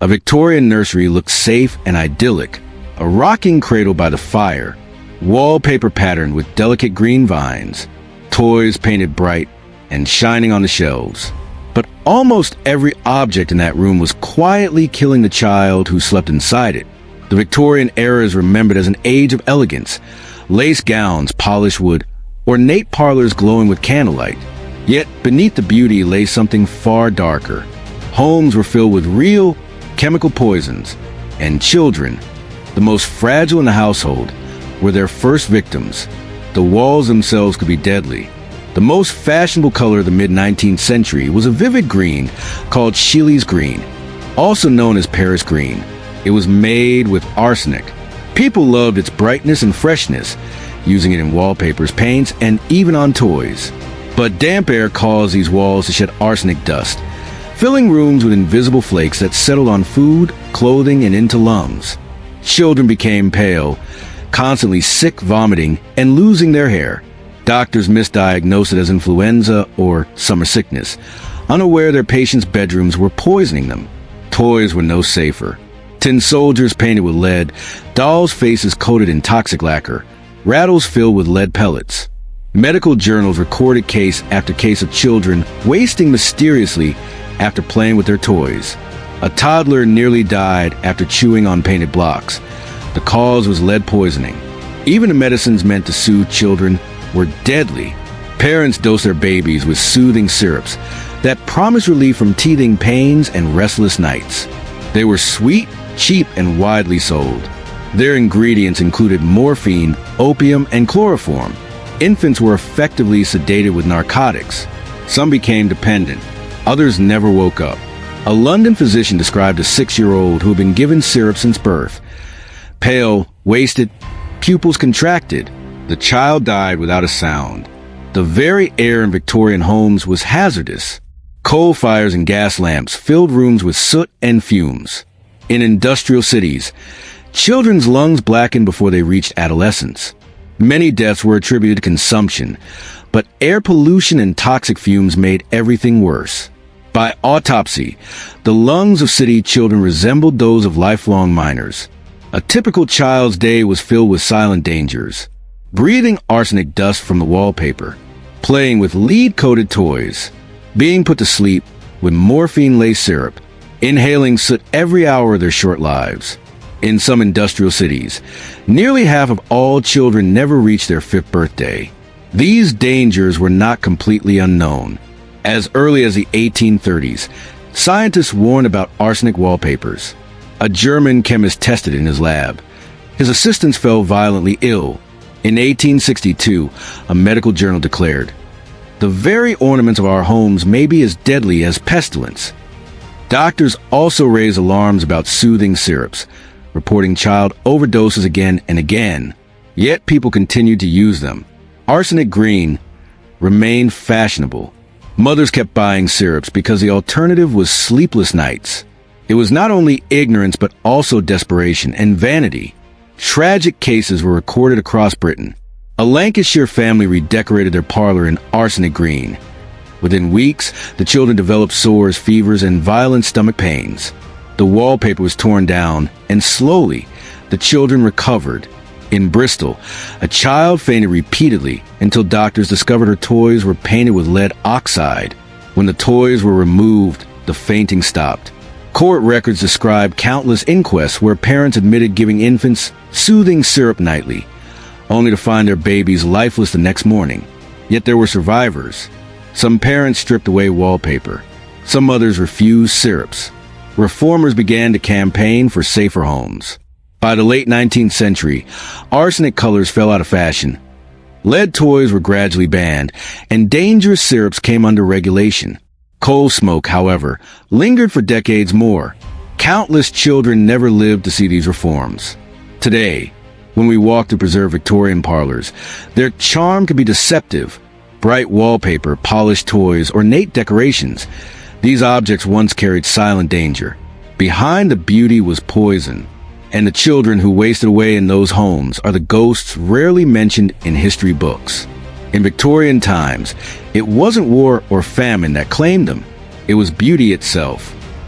A Victorian nursery looked safe and idyllic, a rocking cradle by the fire, wallpaper patterned with delicate green vines, toys painted bright and shining on the shelves. But almost every object in that room was quietly killing the child who slept inside it. The Victorian era is remembered as an age of elegance, lace gowns, polished wood, ornate parlors glowing with candlelight. Yet beneath the beauty lay something far darker. Homes were filled with real chemical poisons, and children, the most fragile in the household, were their first victims. The walls themselves could be deadly. The most fashionable color of the mid-19th century was a vivid green called Chiles green, also known as Paris green. It was made with arsenic. People loved its brightness and freshness, using it in wallpapers, paints, and even on toys. But damp air caused these walls to shed arsenic dust, filling rooms with invisible flakes that settled on food, clothing, and into lungs. Children became pale, constantly sick, vomiting, and losing their hair. Doctors misdiagnosed it as influenza or summer sickness, unaware their patients' bedrooms were poisoning them. Toys were no safer. Tin soldiers painted with lead, dolls' faces coated in toxic lacquer, rattles filled with lead pellets. Medical journals recorded case after case of children wasting mysteriously after playing with their toys. A toddler nearly died after chewing on painted blocks. The cause was lead poisoning. Even the medicines meant to soothe children were deadly. Parents dosed their babies with soothing syrups that promised relief from teething pains and restless nights. They were sweet, cheap, and widely sold. Their ingredients included morphine, opium, and chloroform. Infants were effectively sedated with narcotics. Some became dependent. Others never woke up. A London physician described a 6-year-old who had been given syrup since birth. Pale, wasted, pupils contracted. The child died without a sound. The very air in Victorian homes was hazardous. Coal fires and gas lamps filled rooms with soot and fumes. In industrial cities, children's lungs blackened before they reached adolescence. Many deaths were attributed to consumption, but air pollution and toxic fumes made everything worse. By autopsy, the lungs of city children resembled those of lifelong minors. A typical child's day was filled with silent dangers. Breathing arsenic dust from the wallpaper, playing with lead-coated toys, being put to sleep with morphine-laced syrup, inhaling soot every hour of their short lives. In some industrial cities, nearly half of all children never reached their 5th birthday. These dangers were not completely unknown. As early as the 1830s, scientists warned about arsenic wallpapers. A German chemist tested it in his lab. His assistants fell violently ill. In 1862, a medical journal declared, "The very ornaments of our homes may be as deadly as pestilence." Doctors also raised alarms about soothing syrups, reporting child overdoses again and again. Yet people continued to use them. Arsenic green remained fashionable. Mothers kept buying syrups because the alternative was sleepless nights. It was not only ignorance but also desperation and vanity. Tragic cases were recorded across Britain. A Lancashire family redecorated their parlor in arsenic green. Within weeks, the children developed sores, fevers, and violent stomach pains. The wallpaper was torn down, and slowly, the children recovered. In Bristol, a child fainted repeatedly until doctors discovered her toys were painted with lead oxide. When the toys were removed, the fainting stopped. Court records describe countless inquests where parents admitted giving infants soothing syrup nightly, only to find their babies lifeless the next morning. Yet there were survivors. Some parents stripped away wallpaper. Some others refused syrups. Reformers began to campaign for safer homes. By the late 19th century, arsenic colors fell out of fashion. Lead toys were gradually banned, and dangerous syrups came under regulation. Coal smoke, however, lingered for decades more. Countless children never lived to see these reforms. Today, when we walk to preserve Victorian parlors, their charm can be deceptive. Bright wallpaper, polished toys, ornate decorations. These objects once carried silent danger. Behind the beauty was poison. And the children who wasted away in those homes are the ghosts rarely mentioned in history books. In Victorian times, it wasn't war or famine that claimed them. It was beauty itself.